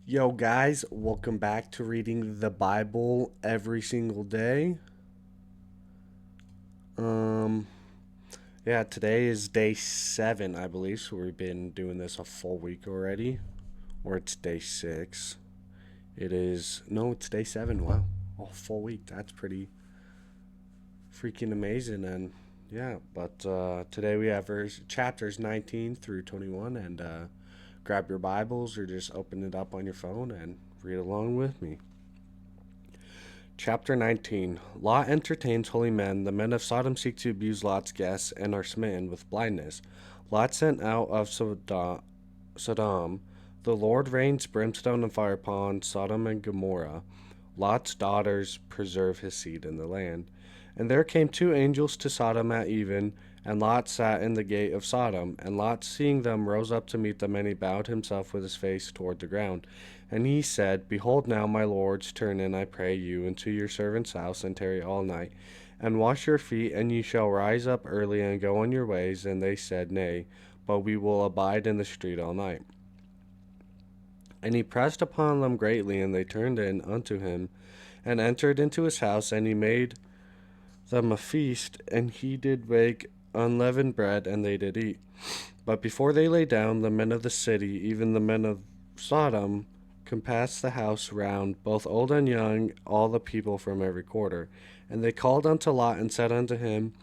Yo, guys, welcome back to reading the Bible every single day. Um, yeah, today is day 7, I believe, so we've been doing this a full week already. Or it's day 6. No, it's day 7. Wow, a full week. That's pretty freaking amazing. And yeah, but today we have chapters 19 through 21, and grab your Bibles or just open it up on your phone and read along with me. Chapter 19. Lot entertains holy men. The men of Sodom seek to abuse Lot's guests and are smitten with blindness. Lot sent out of Sodom. The Lord rains brimstone and fire upon Sodom and Gamora. Lot's daughters preserve his seed in the land. And there came two angels to Sodom at even, and Lot sat in the gate of Sodom. And Lot, seeing them, rose up to meet them, and he bowed himself with his face toward the ground. And he said, Behold now, my lords, turn in, I pray you, into your servant's house, and tarry all night, and wash your feet, and ye shall rise up early and go on your ways. And they said, Nay, but we will abide in the street all night. And he pressed upon them greatly, and they turned in unto him, and entered into his house, and he made them a feast, and he did bake unleavened bread, and they did eat. But before they lay down, the men of the city, even the men of Sodom, compassed the house round, both old and young, all the people from every quarter. And they called unto Lot, and said unto him,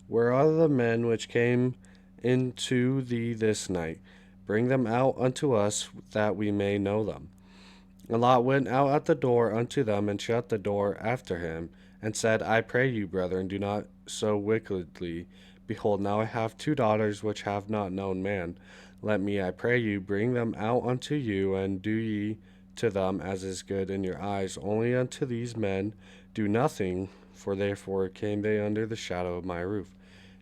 Where are the men which came into thee this night? Bring them out unto us, that we may know them. And Lot went out at the door unto them, and shut the door after him, and said, I pray you, brethren, do not so wickedly. Behold, now I have two daughters which have not known man. Let me, I pray you, bring them out unto you, and do ye to them as is good in your eyes. Only unto these men do nothing, for therefore came they under the shadow of my roof.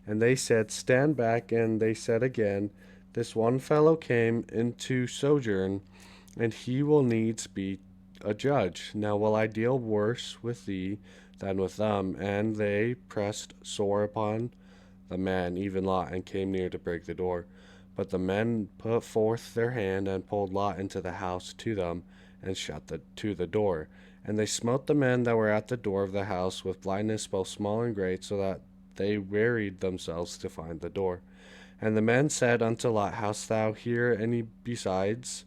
And they said, Stand back. And they said again, This one fellow came into sojourn, and he will needs be a judge. Now will I deal worse with thee than with them. And they pressed sore upon the man, even Lot, and came near to break the door. But the men put forth their hand, and pulled Lot into the house to them, and shut to the door. And they smote the men that were at the door of the house with blindness both small and great, so that they wearied themselves to find the door. And the men said unto Lot, Hast thou here any besides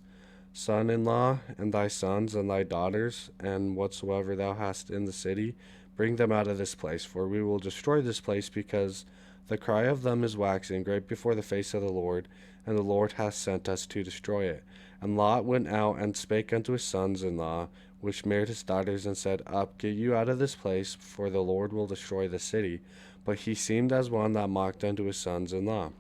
son-in-law, and thy sons, and thy daughters, and whatsoever thou hast in the city? Bring them out of this place, for we will destroy this place, because the cry of them is waxing great before the face of the Lord, and the Lord hath sent us to destroy it. And Lot went out and spake unto his sons-in-law, which married his daughters, and said, Up, get you out of this place, for the Lord will destroy the city. But he seemed as one that mocked unto his sons-in-law.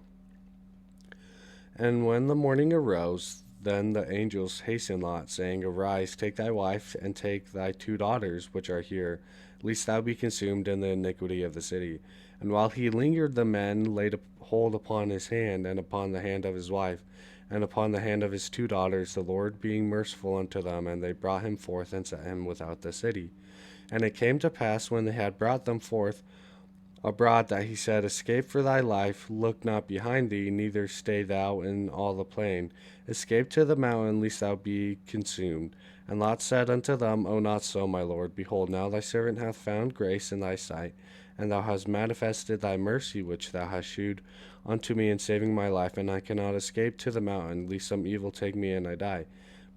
And when the morning arose, then the angels hastened Lot, saying, Arise, take thy wife, and take thy two daughters, which are here, lest thou be consumed in the iniquity of the city. And while he lingered, the men laid hold upon his hand, and upon the hand of his wife, and upon the hand of his two daughters, the Lord being merciful unto them. And they brought him forth, and set him without the city. And it came to pass, when they had brought them forth abroad, that he said, Escape for thy life, look not behind thee, neither stay thou in all the plain. Escape to the mountain, lest thou be consumed. And Lot said unto them, O not so, my lord. Behold, now thy servant hath found grace in thy sight, and thou hast manifested thy mercy which thou hast shewed unto me in saving my life, and I cannot escape to the mountain, lest some evil take me and I die.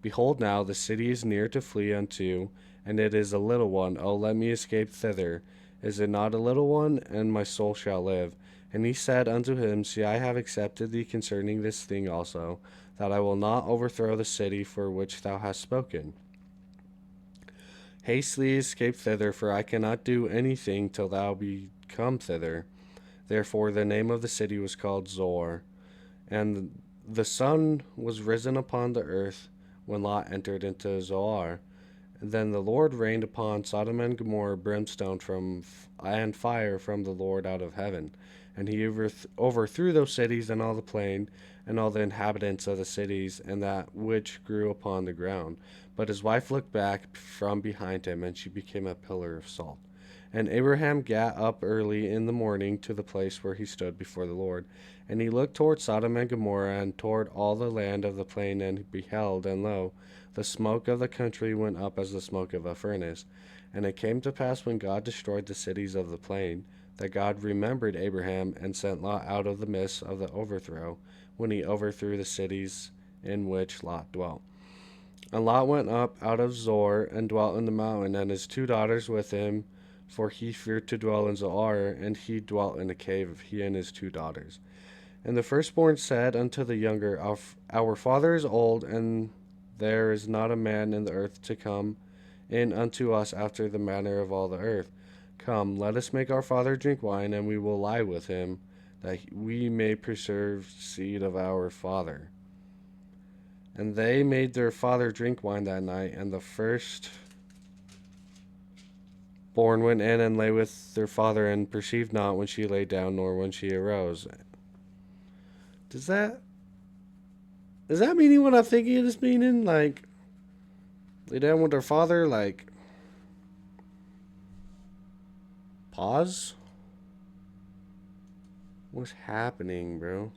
Behold, now the city is near to flee unto, and it is a little one. O let me escape thither. Is it not a little one? And my soul shall live. And he said unto him, See, I have accepted thee concerning this thing also, that I will not overthrow the city for which thou hast spoken. Haste thee, escape thither, for I cannot do anything till thou be come thither. Therefore the name of the city was called Zoar. And the sun was risen upon the earth when Lot entered into Zoar. Then the Lord rained upon Sodom and Gomorrah brimstone and fire from the Lord out of heaven. And he overthrew those cities and all the plain, and all the inhabitants of the cities, and that which grew upon the ground. But his wife looked back from behind him, and she became a pillar of salt. And Abraham got up early in the morning to the place where he stood before the Lord. And he looked toward Sodom and Gomorrah, and toward all the land of the plain, and beheld, and lo, the smoke of the country went up as the smoke of a furnace. And it came to pass, when God destroyed the cities of the plain, that God remembered Abraham, and sent Lot out of the midst of the overthrow, when he overthrew the cities in which Lot dwelt. And Lot went up out of Zoar, and dwelt in the mountain, and his 2 daughters with him, for he feared to dwell in Zoar, and he dwelt in a cave, he and his 2 daughters. And the firstborn said unto the younger, Our father is old, and there is not a man in the earth to come in unto us after the manner of all the earth. Come, let us make our father drink wine, and we will lie with him, that we may preserve seed of our father. And they made their father drink wine that night, and the firstborn went in and lay with their father, and perceived not when she lay down, nor when she arose. Does that meaning what I'm thinking it is meaning? Like, lay down with their father, like, pause? What's happening, bro?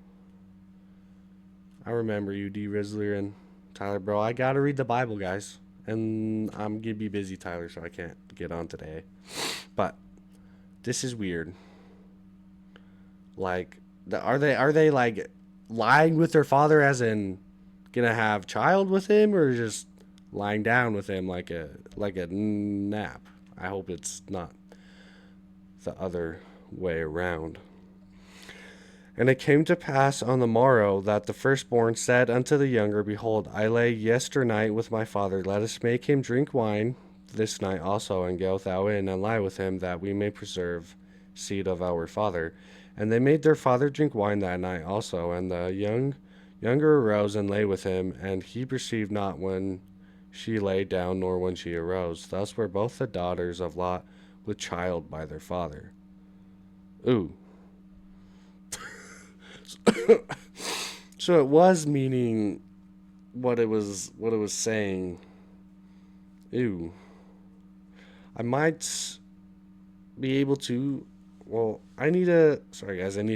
I remember you, D. Rizzler and Tyler, bro. I gotta read the Bible, guys. And I'm gonna be busy, Tyler, so I can't get on today. But this is weird. Like, are they like lying with their father, as in gonna have child with him, or just lying down with him like a nap? I hope it's not the other way around. And it came to pass on the morrow that the firstborn said unto the younger, Behold, I lay yesternight with my father. Let us make him drink wine this night also, and go thou in and lie with him, that we may preserve seed of our father. And they made their father drink wine that night also. And the younger arose and lay with him, and he perceived not when she lay down, nor when she arose. Thus were both the daughters of Lot with child by their father. Ooh. So it was meaning what it was saying. Ew. I might be able to, I need to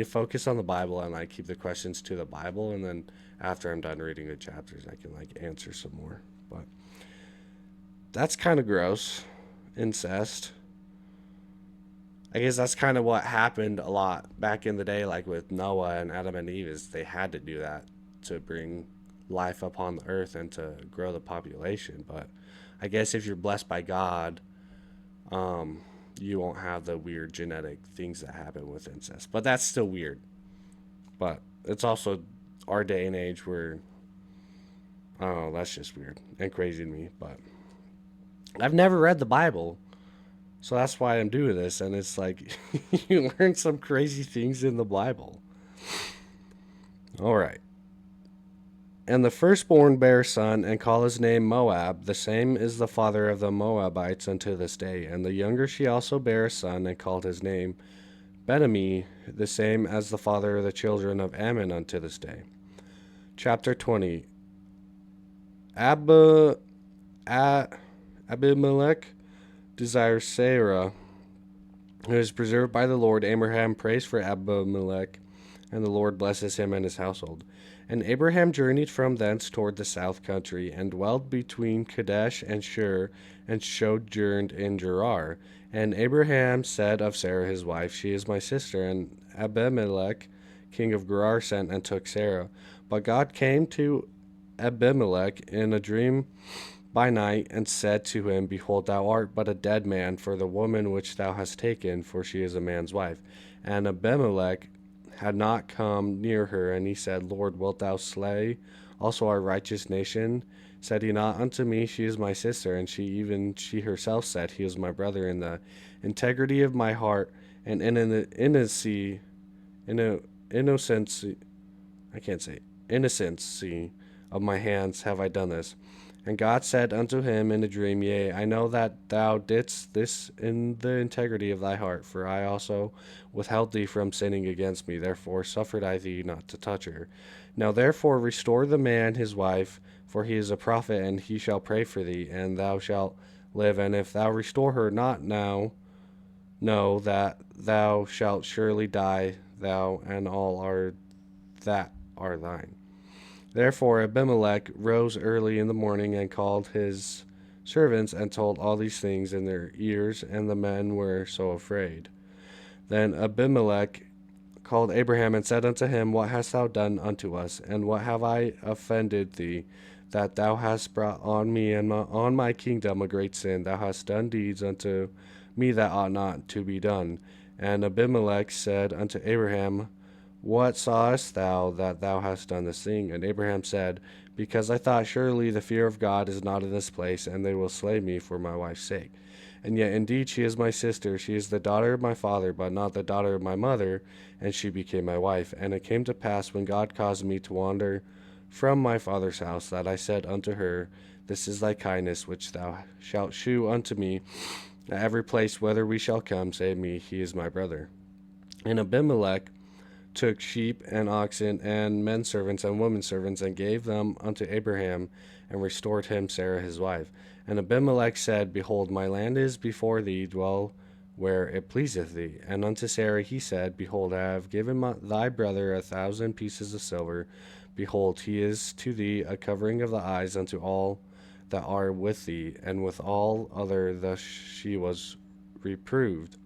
focus on the Bible, and keep the questions to the Bible, and then after I'm done reading the chapters, I can answer some more. But that's kind of gross. Incest. I guess that's kind of what happened a lot back in the day, like with Noah and Adam and Eve, is they had to do that to bring life upon the earth and to grow the population. But I guess if you're blessed by God, you won't have the weird genetic things that happen with incest. But that's still weird. But it's also our day and age where, oh, that's just weird and crazy to me. But I've never read the Bible. So that's why I'm doing this, and it's like, you learn some crazy things in the Bible. All right. And the firstborn bare a son, and call his name Moab. The same is the father of the Moabites unto this day. And the younger she also bare a son, and called his name Benami, the same as the father of the children of Ammon unto this day. Chapter 20. Abimelech desires Sarah, who is preserved by the Lord. Abraham prays for Abimelech, and the Lord blesses him and his household. And Abraham journeyed from thence toward the south country, and dwelled between Kadesh and Shur, and sojourned in Gerar. And Abraham said of Sarah his wife, She is my sister. And Abimelech, king of Gerar, sent and took Sarah. But God came to Abimelech in a dream by night, and said to him, Behold, thou art but a dead man for the woman which thou hast taken, for she is a man's wife. And Abimelech had not come near her, and he said, Lord, wilt thou slay also our righteous nation? Said he not unto me, She is my sister? And she herself said, He is my brother. In the integrity of my heart, and in the innocency of my hands have I done this. And God said unto him in a dream, Yea, I know that thou didst this in the integrity of thy heart, for I also withheld thee from sinning against me. Therefore suffered I thee not to touch her. Now therefore restore the man his wife, for he is a prophet, and he shall pray for thee, and thou shalt live. And if thou restore her not now, Know that thou shalt surely die, thou and all are that are thine. Therefore Abimelech rose early in the morning and called his servants and told all these things in their ears, and the men were so afraid. Then Abimelech called Abraham and said unto him, What hast thou done unto us, and what have I offended thee, that thou hast brought on me and on my kingdom a great sin? Thou hast done deeds unto me that ought not to be done. And Abimelech said unto Abraham, What sawest thou that thou hast done this thing? And Abraham said, Because I thought, surely the fear of God is not in this place, and they will slay me for my wife's sake. And yet indeed she is my sister, she is the daughter of my father, but not the daughter of my mother, and she became my wife. And it came to pass, when God caused me to wander from my father's house, that I said unto her, This is thy kindness which thou shalt shew unto me at every place whither we shall come, say me, He is my brother. And Abimelech took sheep and oxen and men servants and women servants, and gave them unto Abraham, and restored him Sarah his wife. And Abimelech said, Behold, my land is before thee, dwell where it pleaseth thee. And unto Sarah he said, Behold, I have given thy brother 1,000 pieces of silver. Behold, he is to thee a covering of the eyes unto all that are with thee, and with all other thus she was reproved.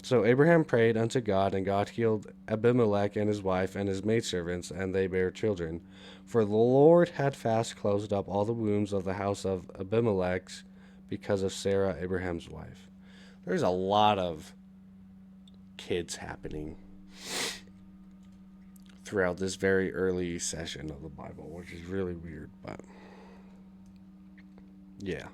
So Abraham prayed unto God, and God healed Abimelech and his wife and his maidservants, and they bare children. For the Lord had fast closed up all the wombs of the house of Abimelech because of Sarah, Abraham's wife. There's a lot of kids happening throughout this very early session of the Bible, which is really weird, but yeah.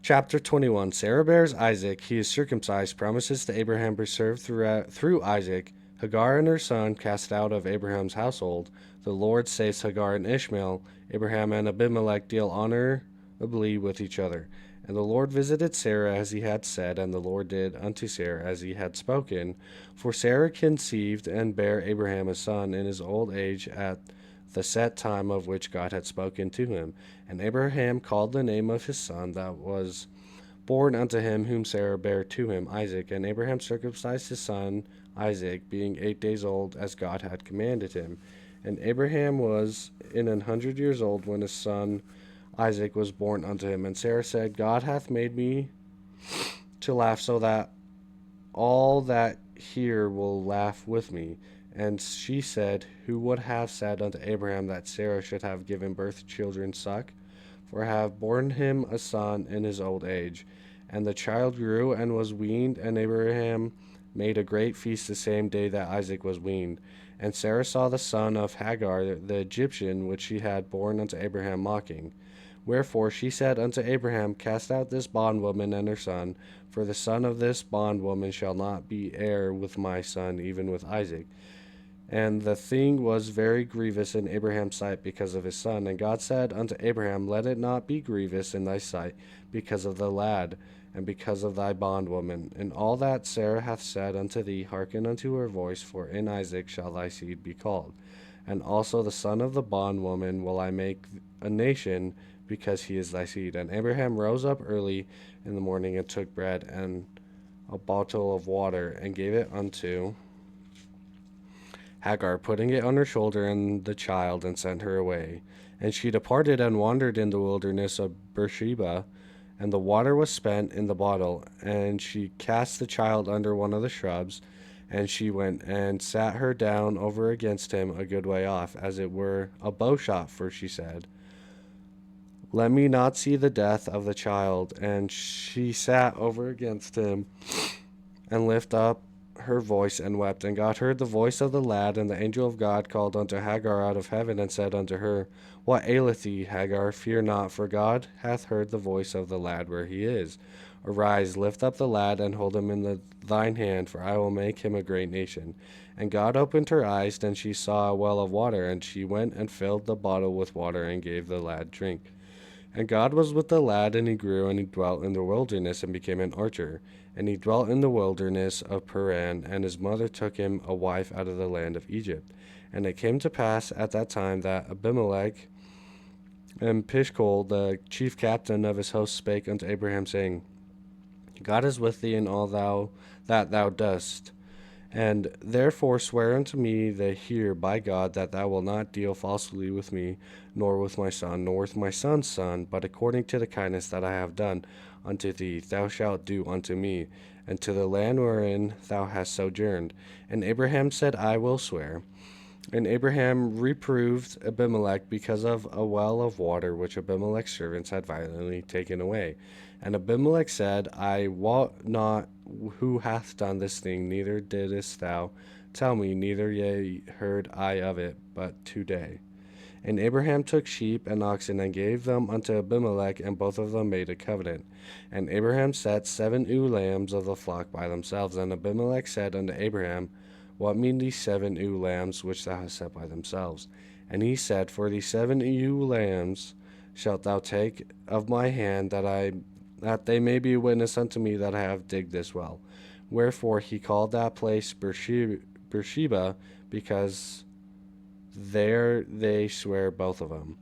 Chapter 21. Sarah bears Isaac. He is circumcised. Promises to Abraham preserved through Isaac. Hagar and her son cast out of Abraham's household. The Lord saves Hagar and Ishmael. Abraham and Abimelech deal honorably with each other. And the Lord visited Sarah as he had said, and the Lord did unto Sarah as he had spoken. For Sarah conceived and bare Abraham a son in his old age at the set time of which God had spoken to him. And Abraham called the name of his son that was born unto him, whom Sarah bare to him, Isaac. And Abraham circumcised his son Isaac, being 8 days old, as God had commanded him. And Abraham was 100 years old when his son Isaac was born unto him. And Sarah said, God hath made me to laugh, so that all that hear will laugh with me. And she said, Who would have said unto Abraham that Sarah should have given birth to children suck? For I have borne him a son in his old age. And the child grew and was weaned, and Abraham made a great feast the same day that Isaac was weaned. And Sarah saw the son of Hagar the Egyptian, which she had borne unto Abraham, mocking. Wherefore she said unto Abraham, Cast out this bondwoman and her son, for the son of this bondwoman shall not be heir with my son, even with Isaac. And the thing was very grievous in Abraham's sight because of his son. And God said unto Abraham, Let it not be grievous in thy sight because of the lad, and because of thy bondwoman. And all that Sarah hath said unto thee, hearken unto her voice, for in Isaac shall thy seed be called. And also the son of the bondwoman will I make a nation, because he is thy seed. And Abraham rose up early in the morning, and took bread and a bottle of water, and gave it unto Hagar, putting it on her shoulder and the child, and sent her away. And she departed and wandered in the wilderness of Beersheba, and the water was spent in the bottle. And she cast the child under one of the shrubs, and she went and sat her down over against him a good way off, as it were a bow shot, for she said, Let me not see the death of the child. And she sat over against him, and lifted up her voice and wept. And God heard the voice of the lad, and the angel of God called unto Hagar out of heaven, and said unto her, What aileth thee, Hagar? Fear not, for God hath heard the voice of the lad where he is. Arise, lift up the lad, and hold him in thine hand, for I will make him a great nation. And God opened her eyes, and she saw a well of water, and she went and filled the bottle with water, and gave the lad drink. And God was with the lad, and he grew, and he dwelt in the wilderness, and became an archer. And he dwelt in the wilderness of Paran, and his mother took him a wife out of the land of Egypt. And it came to pass at that time that Abimelech and Pishcol, the chief captain of his host, spake unto Abraham, saying, God is with thee in all that thou dost. And therefore swear unto me here by God that thou wilt not deal falsely with me, nor with my son, nor with my son's son, but according to the kindness that I have done unto thee, thou shalt do unto me, and to the land wherein thou hast sojourned. And Abraham said, I will swear. And Abraham reproved Abimelech because of a well of water which Abimelech's servants had violently taken away. And Abimelech said, I wot not who hath done this thing, neither didst thou tell me, neither yet heard I of it, but today. And Abraham took sheep and oxen and gave them unto Abimelech, and both of them made a covenant. And Abraham set 7 ewe lambs of the flock by themselves. And Abimelech said unto Abraham, what mean these 7 ewe lambs which thou hast set by themselves? And he said, for these 7 ewe lambs shalt thou take of my hand, that they may be a witness unto me that I have digged this well. Wherefore he called that place Beersheba, because there they swear both of them.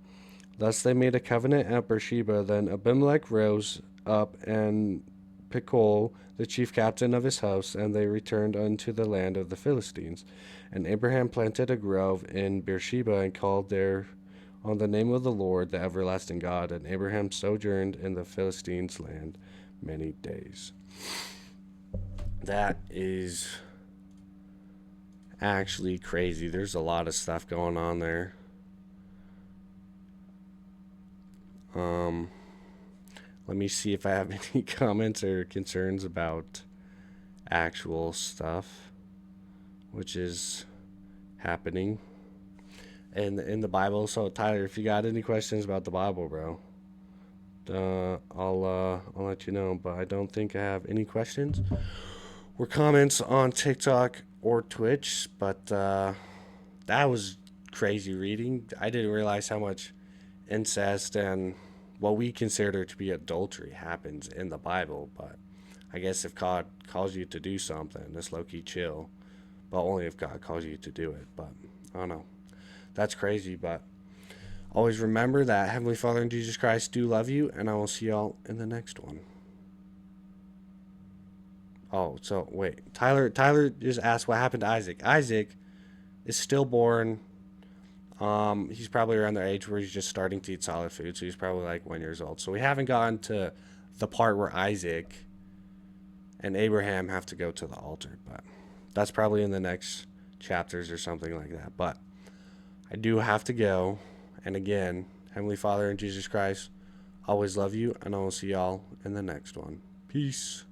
Thus they made a covenant at Beersheba. Then Abimelech rose up and Pichol, the chief captain of his house, and they returned unto the land of the Philistines. And Abraham planted a grove in Beersheba, and called there on the name of the Lord, the everlasting God. And Abraham sojourned in the Philistines' land many days. That is actually crazy. There's a lot of stuff going on there. Let me see if I have any comments or concerns about actual stuff, which is happening in the Bible. So Tyler, if you got any questions about the Bible, bro, I'll let you know. But I don't think I have any questions or comments on TikTok or Twitch. But that was crazy reading. I didn't realize how much incest and what we consider to be adultery happens in the Bible. But I guess if God calls you to do something, it's low-key chill. But only if God calls you to do it. But I don't know. That's crazy. But always remember that Heavenly Father and Jesus Christ do love you. And I will see y'all in the next one. Oh, so wait. Tyler just asked what happened to Isaac. Isaac is stillborn. He's probably around the age where he's just starting to eat solid food, so he's probably like 1 year old. So we haven't gotten to the part where Isaac and Abraham have to go to the altar, but that's probably in the next chapters or something like that. But I do have to go. And again, Heavenly Father and Jesus Christ, always love you, and I will see y'all in the next one. Peace.